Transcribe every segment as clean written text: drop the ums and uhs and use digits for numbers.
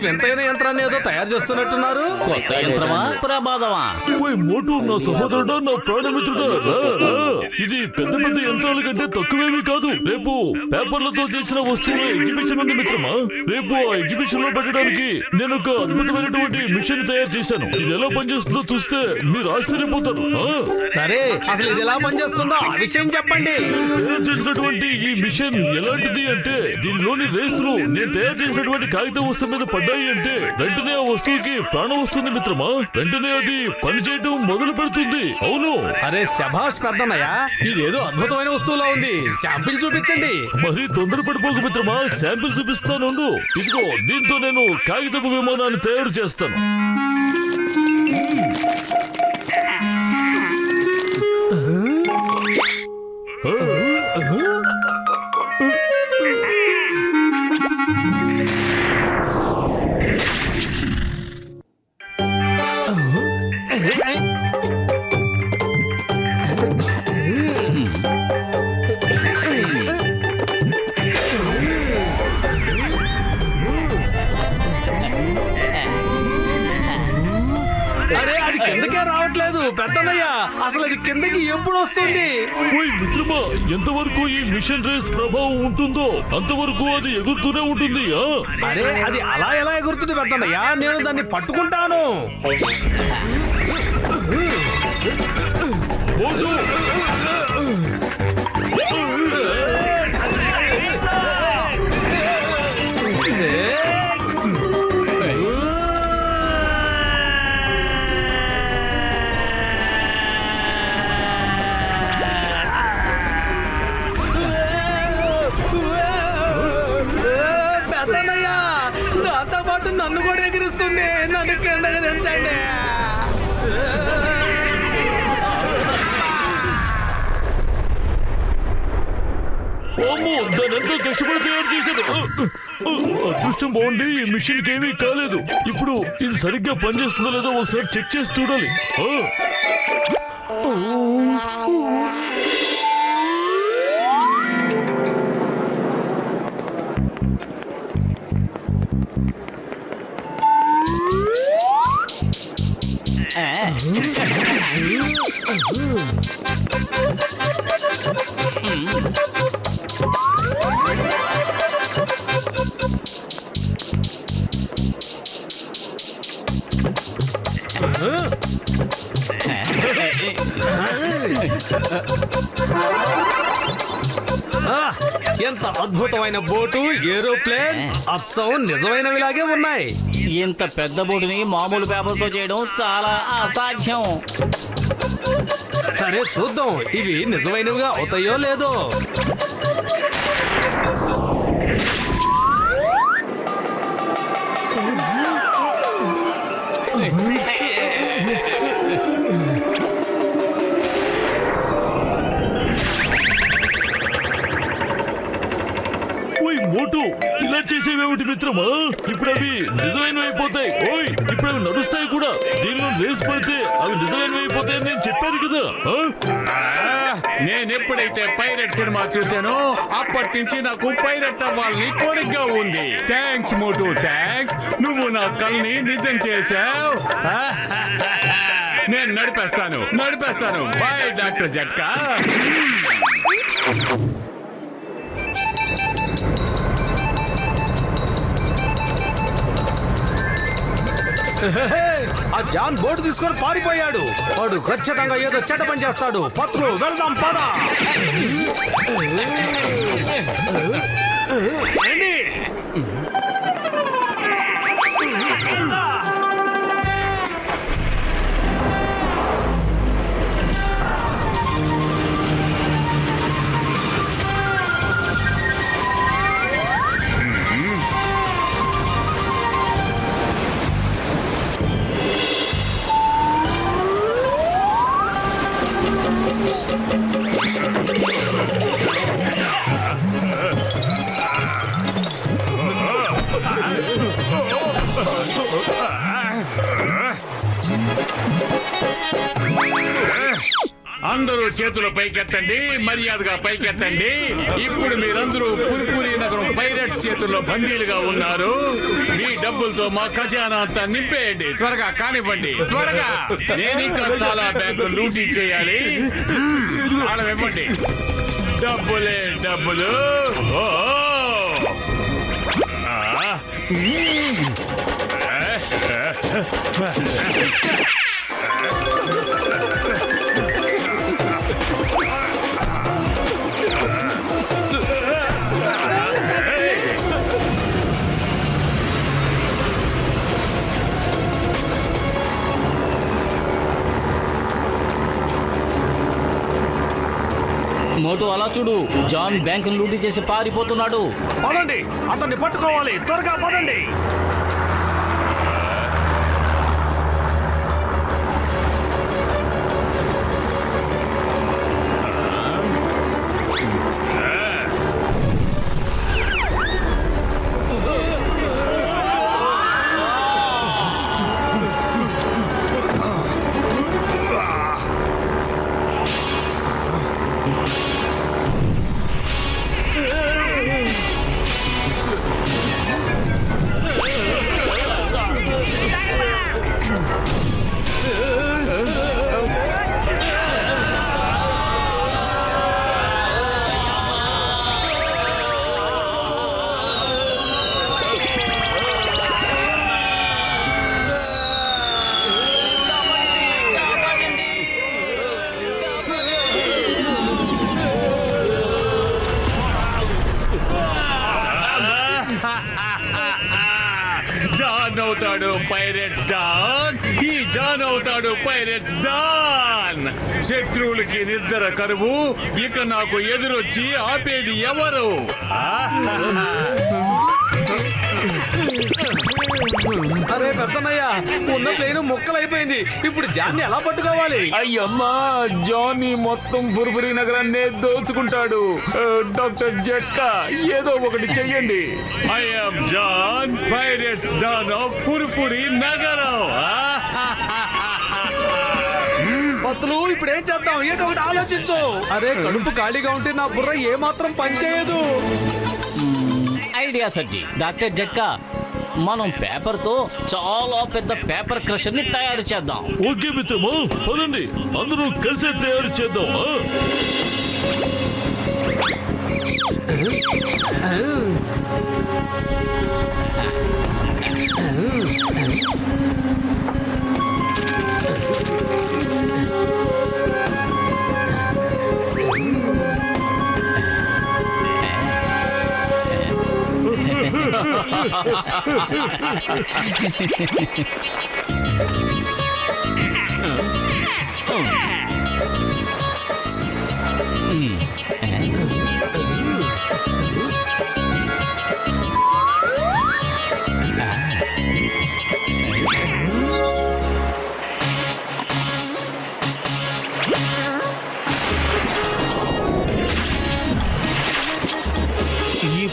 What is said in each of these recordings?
వింతైన యంత్రాన్ని ఏదో తయారు చేస్తున్నట్టున్నారు. కొత్త యంత్రమా ప్రమాదమా? ఓయ్ మోటు, నా సహోదరుడా, నా ప్రాణమిత్రుడా, రా, రా. ఇది పెద్ద పెద్ద యంత్రాల కంటే తక్కువేమీ కాదు. రేపు పేపర్లతో చేసిన వస్తువుల ఎగ్జిబిషన్ ఉంది మిత్రమా. రేపు ఆ ఎగ్జిబిషన్ లో పెట్టడానికి నేను ఒక అద్భుతమైనటువంటి మిషన్ తయారు చేశాను. ఇది ఎలా పనిచేస్తుందో చూస్తే మీరు ఆశ్చర్యపోతారు. సరే, అసలు ఇది ఎలా పనిచేస్తుందో ఆ విషయం చెప్పండి. తయారు చేసినటువంటి ఈ మిషన్ ఎలాంటిది అంటే, దీనిలోని రేసులు నేను తయారు చేసినటువంటి కాగితం వస్తువు మీద పడ్డాయి అంటే వెంటనే ఆ వస్తువుకి ప్రాణం వస్తుంది మిత్రమా. వెంటనే అది పనిచేయడం మొదలు పెడుతుంది. అవును. అరే శభాష్ పెద్దన్నయ్య, ఇదేదో అద్భుతమైన వస్తువులా ఉంది. శాంపిల్ చూపించండి. మరి తొందర పడిపోక మిత్రమా, శాంపిల్ చూపిస్తాను. ఇదిగో, దీంతో నేను కాగితపు విమానాన్ని తయారు చేస్తాను. అరే అది కిందకే రావట్లేదు పెద్దన్నయ్య. అసలు అది కిందకి ఎప్పుడు వస్తుంది? ఓయ్ మిత్రమా, ఎంతవరకు ఈ మిషన్ రేస్ ప్రభావం ఉంటుందో అంతవరకు అది ఎగురుతూనే ఉంటుంది. అరే అది అలా ఎలా ఎగురుతుంది పెద్దన్నయ్య? నేను దాన్ని పట్టుకుంటాను. మోటు, పెద్దన్నయ్య నాతో పాటు నన్ను కూడా ఎగిరిస్తుంది. నన్ను కిందకి దించండి. అమ్మో, దాని ఎంతో కష్టపడి తయారు చేశాను. అదృష్టం బాగుండి ఈ మిషన్ కి ఏమీ కాలేదు. ఇప్పుడు ఇది సరిగ్గా పనిచేస్తుందో లేదో ఒకసారి చెక్ చేసి చూడాలి. ఎంత అద్భుతమైన బోటు, ఏరోప్లేన్ అచ్చం నిజమైనవిలాగే ఉన్నాయి. ఇంత పెద్ద బోటుని మామూలు పేపర్తో చేయడం చాలా అసాధ్యం. సరే చూద్దాం ఇవి నిజమైనవిగా అవుతాయో లేదో. మోటు, ఇలా చేసేవేమిటి మిత్రమా? ఇప్పుడు అవి నిజమైనవి అయిపోతాయి. ఓయ్, ఇప్పుడు అవి నడుస్తాయి కూడా. దీనిలో రేస్ పడితే అవి నిజమైనవి అయిపోతాయని నేను చెప్పాను కదా. నేను ఎప్పుడైతే పైరట్ సినిమా చూశానో అప్పటి నుంచి నాకు పైరట్ అవ్వాలని కోరికగా ఉంది. థ్యాంక్స్ మోటు, థ్యాంక్స్. నువ్వు నా కల్ని నిజం చేశావు. నేను నడిపేస్తాను. బాయ్ డాక్టర్ జట్కా. ఆ జాన్ బోటు తీసుకొని పారిపోయాడు. వాడు ఖచ్చితంగా ఏదో చెడ్డ పని చేస్తాడు. పత్రు వెళ్దాం పద. ఏంటి? అందరూ చేతులు పైకెత్తండి, మర్యాదగా పైకెత్తండి. ఇప్పుడు మీరందరూ పురిపురి నగరం పైరట్స్ చేతుల్లో బందీలుగా ఉన్నారు. మీ డబ్బులతో మా ఖజానా అంతా నింపేయండి. త్వరగా కానివ్వండి, త్వరగా. నేను ఇంకా చాలా బ్యాంకులు లూటీ చేయాలి. అలా ఇవ్వండి. డబ్బులే డబ్బులు. ఓ మోటు అలా చూడు, జాన్ బ్యాంకును లూటీ చేసి పారిపోతున్నాడు. పదండి, అతన్ని పట్టుకోవాలి. త్వరగా పదండి. జాన్ అవుతాడు పైరట్స్ డాన్. ఈ జాన్ అవుతాడు పైరట్స్ డాన్. శత్రువులకి నిద్ర కరువు. ఇక నాకు ఎదురొచ్చి ఆపేది ఎవరు? అరే పెద్దన్నయ్య, ఉన్న ప్లేన్ ముక్కలైపోయింది. ఇప్పుడు జాన్ని ఎలా పట్టుకోవాలి? అయ్యమ్మా, జానీ మొత్తం పురుపురి నగరాన్ని దోచుకుంటాడు. డాక్టర్ జట్కా, ఏదో ఒకటి చెయ్యండి. I am John, pirates don of పురుపురి నగరం. పత్తులు, ఇప్పుడు ఏం చేద్దాం? ఏదో ఒకటి ఆలోచించు. అరే కడుపు ఖాళీగా ఉంటే నా బుర్ర ఏమాత్రం పనిచేయదు. ఐడియా సజ్జి. డాక్టర్ జట్కా, మనం పేపర్ తో చాలా పెద్ద పేపర్ క్రషర్ ని తయారు చేద్దాం. ఓకే మిత్రమా, పదండి, అందరూ కలిసే తయారు చేద్దాం.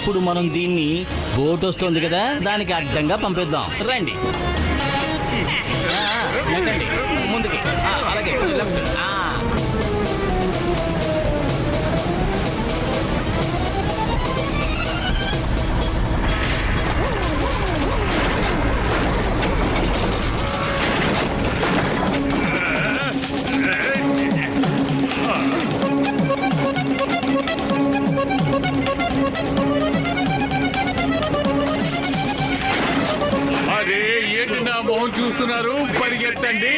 ఇప్పుడు మనం దీన్ని బోట్ వస్తుంది కదా, దానికి అడ్డంగా పంపిద్దాం. రండి, నెట్టండి ముందుకి. అలాగే లెఫ్ట్. అరే ఏంటి నా మొహం చూస్తున్నారు? పరిగెత్తండి.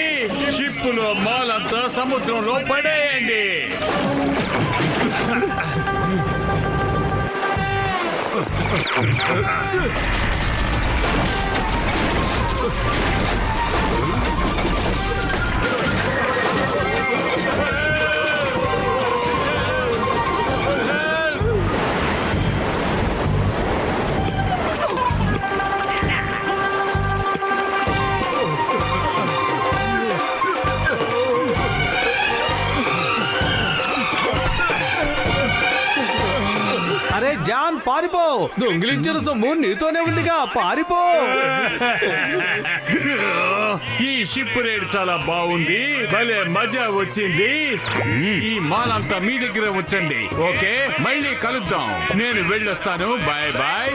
షిప్పులో మాలంతా సముద్రంలో పడేయండి. అరే జాన్ పారిపో, దొంగిలించిన సొమ్ము నీతోనే ఉందిగా, పారిపో. ఈ షిప్ రైడ్ చాలా బాగుంది, భలే మజా వచ్చింది. ఈ మాల్ అంతా మీ దగ్గర ఉంచండి, ఓకే? మళ్ళీ కలుద్దాం. నేను వెళ్ళొస్తాను, బాయ్ బాయ్.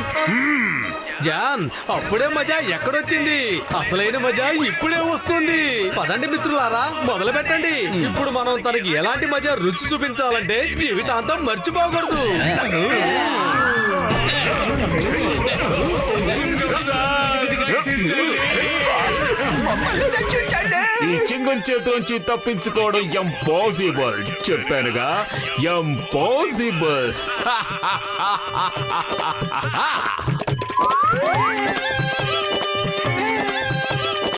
జాన్, అప్పుడే మజా ఎక్కడొచ్చింది, అసలైన మజా ఇప్పుడే వస్తుంది. పదండి మిత్రులారా, మొదలు పెట్టండి. ఇప్పుడు మనం తనకి ఎలాంటి మజా రుచి చూపించాలంటే జీవితాంతం మర్చిపోకూడదు. ఈ చింగం చేతిలోంచి తప్పించుకోవడం ఇంపాసిబుల్. చెప్పానుగా, ఇంపాసిబుల్.